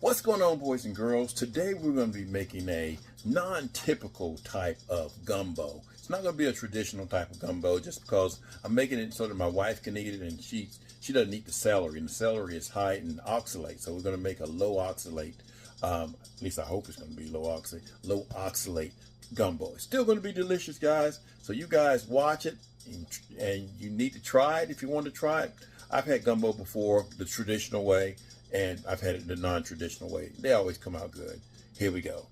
What's going on, boys and girls? Today we're going to be making a non-typical type of gumbo. It's not going to be a traditional type of gumbo just because I'm making it so that my wife can eat it, and she doesn't eat the celery, and the celery is high in oxalate. So we're going to make a low oxalate, at least I hope it's going to be low oxalate gumbo. It's still going to be delicious, guys. So you guys watch it, and you need to try it if you want to try it. I've had gumbo before the traditional way, and I've had it the non-traditional way. They always come out good. Here we go.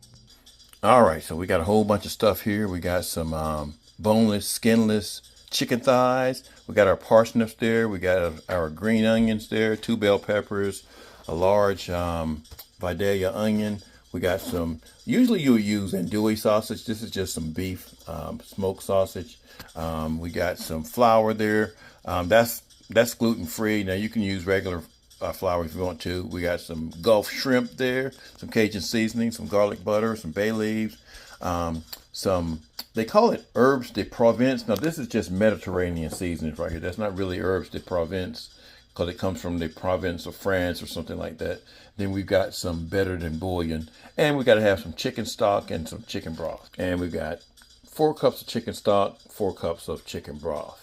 All right, so we got a whole bunch of stuff here. We got some boneless, skinless chicken thighs. We got our parsnips there. We got our green onions there, 2 bell peppers, a large Vidalia onion. We got some, usually you would use andouille sausage. This is just some beef smoked sausage. We got some flour there. That's gluten-free. Now you can use regular flour if you want to. We got some Gulf shrimp there, some Cajun seasoning, some garlic butter, some bay leaves, they call it herbes de Provence. Now this is just Mediterranean seasonings right here. That's not really herbes de Provence because it comes from the province of France or something like that. Then we've got some better than bouillon, and we got to have some chicken stock and some chicken broth. And we've got 4 cups of chicken stock, 4 cups of chicken broth.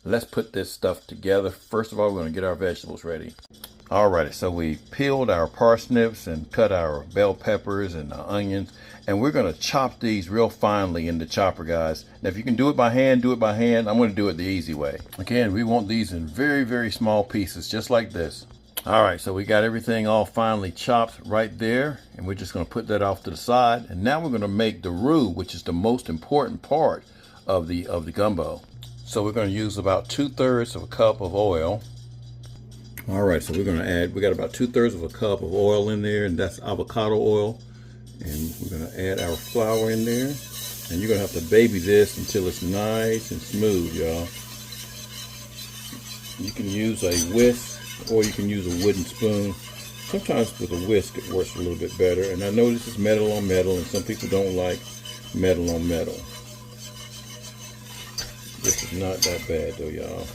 Let's put this stuff together. First of all, we're going to get our vegetables ready. Alrighty, so we peeled our parsnips and cut our bell peppers and the onions, and we're going to chop these real finely in the chopper, guys. Now, if you can do it by hand, do it by hand. I'm going to do it the easy way. Again, we want these in very, very small pieces, just like this. Alright, so we got everything all finely chopped right there, and we're just going to put that off to the side. And now we're going to make the roux, which is the most important part of the gumbo. So we're going to use about 2/3 of a cup of oil. All right, so we're going to add, we got about 2/3 of a cup of oil in there, and that's avocado oil. And we're going to add our flour in there. And you're going to have to baby this until it's nice and smooth, y'all. You can use a whisk, or you can use a wooden spoon. Sometimes with a whisk it works a little bit better. And I know this is metal on metal, and some people don't like metal on metal. This is not that bad though, y'all.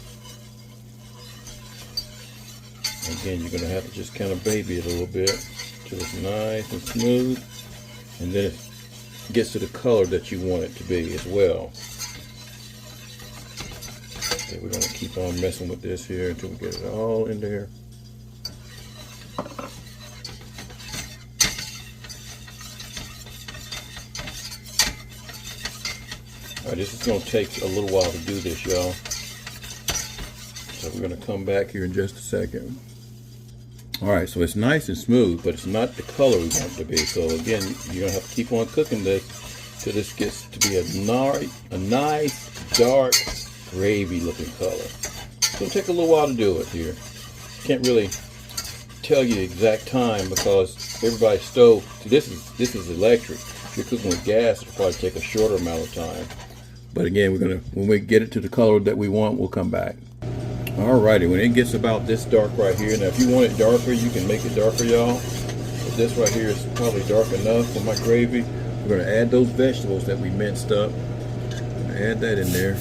Again, you're going to have to just kind of baby it a little bit till it's nice and smooth. And then it gets to the color that you want it to be as well. Okay, we're going to keep on messing with this here until we get it all in there. All right, this is going to take a little while to do this, y'all. So we're going to come back here in just a second. All right, so it's nice and smooth, but it's not the color we want it to be. So again, you're going to have to keep on cooking this till this gets to be a nice, dark, gravy-looking color. It's going to take a little while to do it here. Can't really tell you the exact time because everybody's stove. See, this is electric. If you're cooking with gas, it'll probably take a shorter amount of time. But again, when we get it to the color that we want, we'll come back. Alrighty, when it gets about this dark right here, now if you want it darker, you can make it darker, y'all. But this right here is probably dark enough for my gravy. We're going to add those vegetables that we minced up. Add that in there.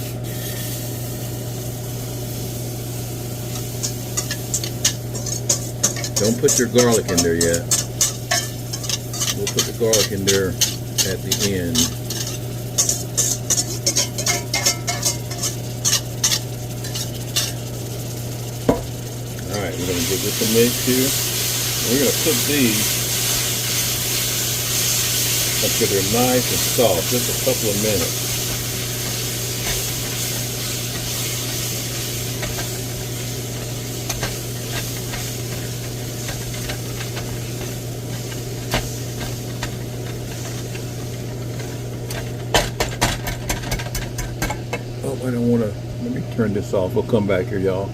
Don't put your garlic in there yet. We'll put the garlic in there at the end. Alright, we're going to give this a mix here. We're going to cook these until they're nice and soft, just a couple of minutes. Oh, I don't want to, let me turn this off. We'll come back here, y'all.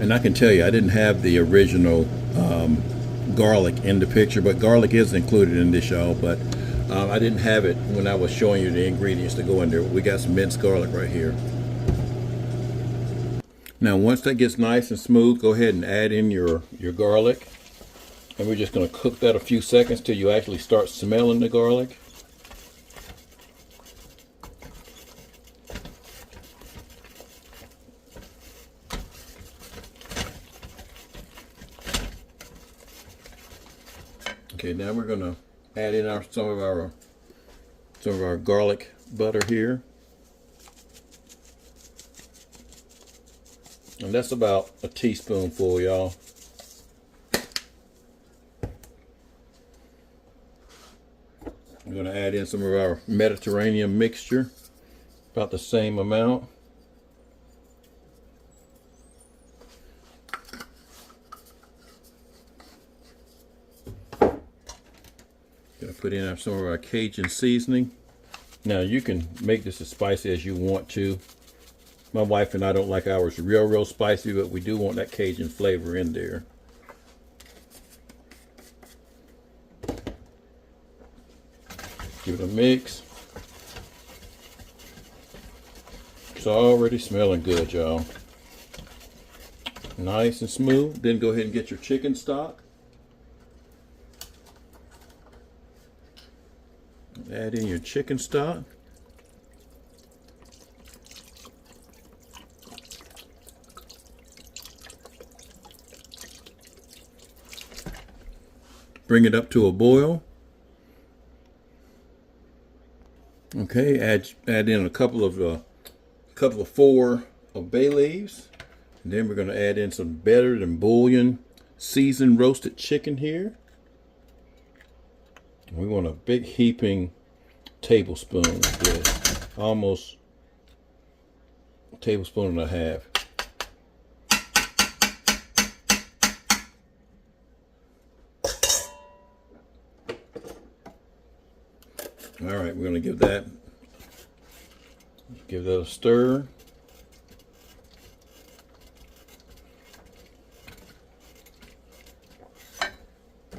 And I can tell you, I didn't have the original garlic in the picture, but garlic is included in this, y'all. But I didn't have it when I was showing you the ingredients to go in there. We got some minced garlic right here. Now, once that gets nice and smooth, go ahead and add in your garlic. And we're just going to cook that a few seconds till you actually start smelling the garlic. Okay, now we're gonna add in some of our garlic butter here. And that's about a teaspoonful, y'all. We're gonna add in some of our Mediterranean mixture, about the same amount. Gonna put in some of our Cajun seasoning. Now you can make this as spicy as you want to. My wife and I don't like ours real spicy, but we do want that Cajun flavor in there. Give it a mix. It's already smelling good, y'all. Nice and smooth. Then go ahead and get your chicken stock. Add in your chicken stock. Bring it up to a boil. Okay, add in a couple of 4 of bay leaves. And then we're going to add in some better than bouillon seasoned roasted chicken here. We want a big heaping tablespoon of this, almost a tablespoon and a half. All right, we're going to give that a stir.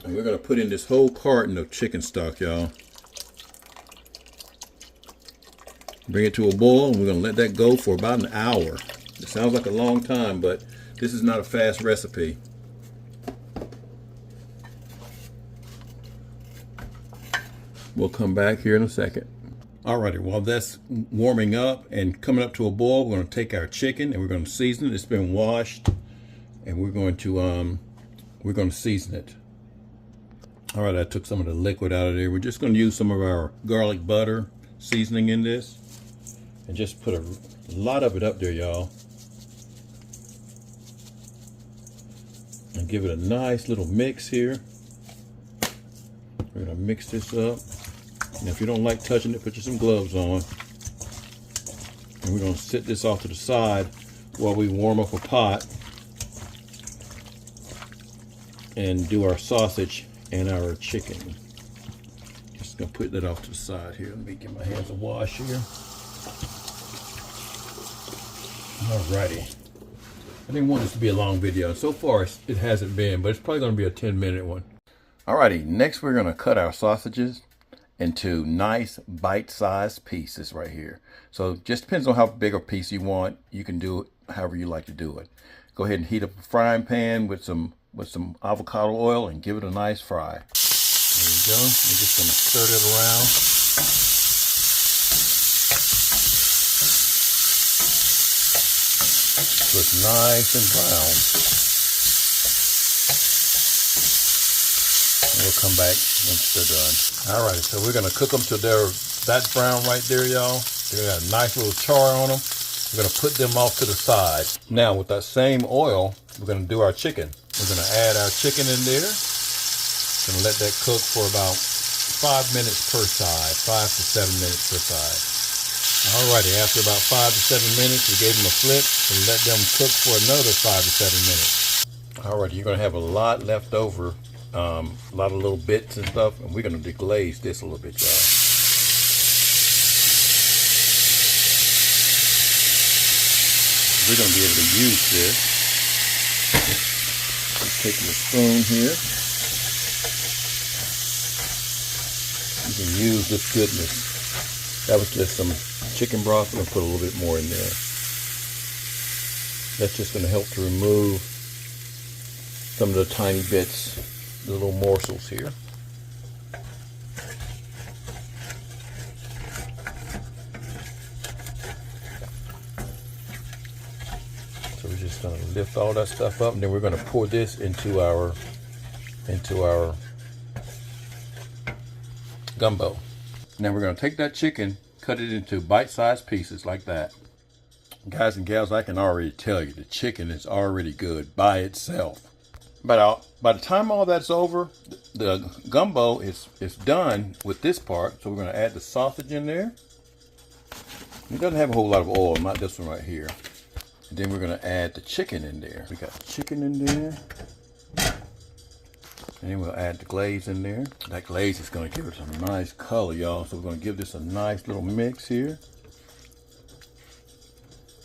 And we're going to put in this whole carton of chicken stock, y'all. Bring it to a boil, and we're going to let that go for about an hour. It sounds like a long time, but this is not a fast recipe. We'll come back here in a second. Alrighty, while that's warming up and coming up to a boil, we're going to take our chicken and we're going to season it. It's been washed, and we're going to season it. All right, I took some of the liquid out of there. We're just going to use some of our garlic butter seasoning in this, and just put a lot of it up there, y'all, and give it a nice little mix here. We're going to mix this up. And if you don't like touching it, put you some gloves on. And we're going to sit this off to the side while we warm up a pot and do our sausage and our chicken. Just going to put that off to the side here. Let me get my hands a wash here. Alrighty. I didn't want this to be a long video. So far, it hasn't been, but it's probably going to be a 10-minute one. Alrighty, next we're going to cut our sausages into nice bite-sized pieces right here. So just depends on how big a piece you want. You can do it however you like to do it. Go ahead and heat up a frying pan with some avocado oil and give it a nice fry. There you go. We're just going to stir it around. So it's nice and brown. We'll come back once they're done. All right, so we're gonna cook them till they're that brown right there, y'all. They got a nice little char on them. We're gonna put them off to the side. Now with that same oil, we're gonna do our chicken. We're gonna add our chicken in there. Gonna let that cook for about 5 minutes per side, 5 to 7 minutes per side. All righty, after about 5 to 7 minutes, we gave them a flip and let them cook for another 5 to 7 minutes. All right, you're gonna have a lot left over. A lot of little bits and stuff, and we're going to deglaze this a little bit, y'all. We're going to be able to use this. Just taking a spoon here. You can use this goodness. That was just some chicken broth. I'm going to put a little bit more in there. That's just going to help to remove some of the tiny bits, the little morsels here. So we're just going to lift all that stuff up, and then we're going to pour this into our gumbo. Now we're going to take that chicken, cut it into bite-sized pieces like that. Guys and gals, I can already tell you the chicken is already good by itself. But by the time all that's over, the gumbo is done with this part. So we're going to add the sausage in there. It doesn't have a whole lot of oil, not this one right here. And then we're going to add the chicken in there. We got chicken in there. And then we'll add the glaze in there. That glaze is going to give it some nice color, y'all. So we're going to give this a nice little mix here.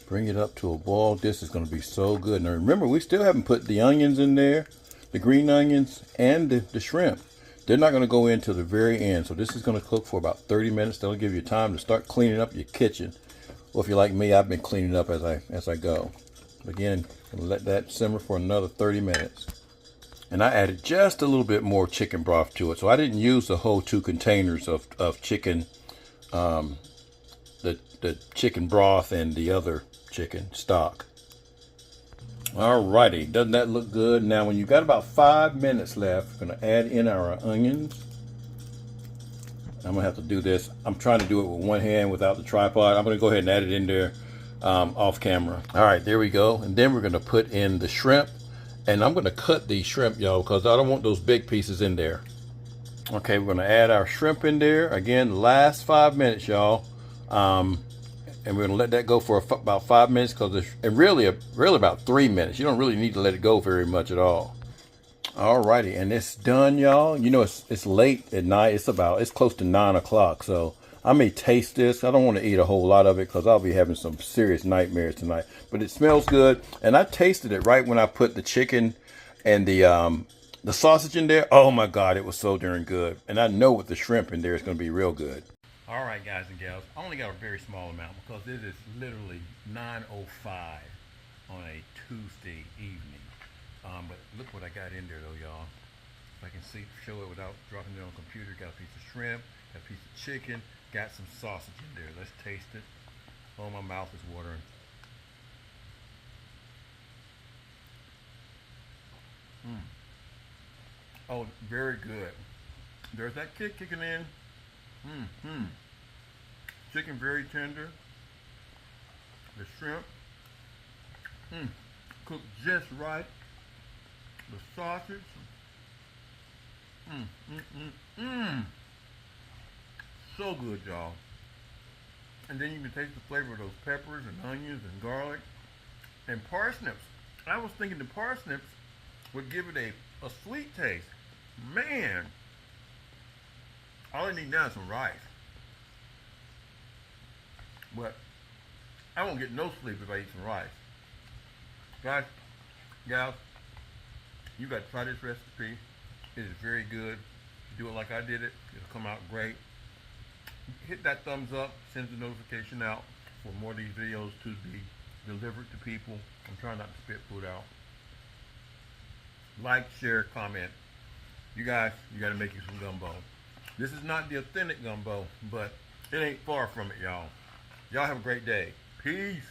Bring it up to a boil. This is going to be so good. Now remember, we still haven't put the onions in there, the green onions and the shrimp. They're not going to go in till the very end. So this is going to cook for about 30 minutes. That'll give you time to start cleaning up your kitchen. Well, if you're like me, I've been cleaning up as I go. Again, I'm gonna let that simmer for another 30 minutes. And I added just a little bit more chicken broth to it. So I didn't use the whole 2 containers of chicken, the chicken broth and the other chicken stock. Alrighty, doesn't that look good? Now when you've got about 5 minutes left, we're gonna add in our onions. I'm gonna have to do this. I'm trying to do it with one hand without the tripod. I'm gonna go ahead and add it in there off camera. All right, there we go. And then we're gonna put in the shrimp. And I'm gonna cut these shrimp, y'all, because I don't want those big pieces in there. Okay, we're gonna add our shrimp in there. Again, last 5 minutes, y'all. And we're gonna let that go for about 5 minutes, and really about 3 minutes. You don't really need to let it go very much at all. Alrighty, and it's done, y'all. You know, it's late at night. It's close to 9 o'clock. So I may taste this. I don't want to eat a whole lot of it because I'll be having some serious nightmares tonight. But it smells good, and I tasted it right when I put the chicken and the sausage in there. Oh my God, it was so darn good. And I know with the shrimp in there, it's gonna be real good. All right, guys and gals, I only got a very small amount because it is literally 9:05 on a Tuesday evening. But look what I got in there though, y'all. If I can show it without dropping it on the computer. Got a piece of shrimp, got a piece of chicken, got some sausage in there. Let's taste it. Oh, my mouth is watering. Oh, very good. There's that kick kicking in. Chicken very tender. The shrimp cooked just right. The sausage. So good, y'all. And then you can taste the flavor of those peppers and onions and garlic and parsnips. I was thinking the parsnips would give it a sweet taste. Man, all I need now is some rice. But I won't get no sleep if I eat some rice. Guys, gals, you got to try this recipe. It is very good. Do it like I did it. It'll come out great. Hit that thumbs up. Send the notification out for more of these videos to be delivered to people. I'm trying not to spit food out. Like, share, comment. You guys, you got to make you some gumbo. This is not the authentic gumbo, but it ain't far from it, y'all. Y'all have a great day. Peace.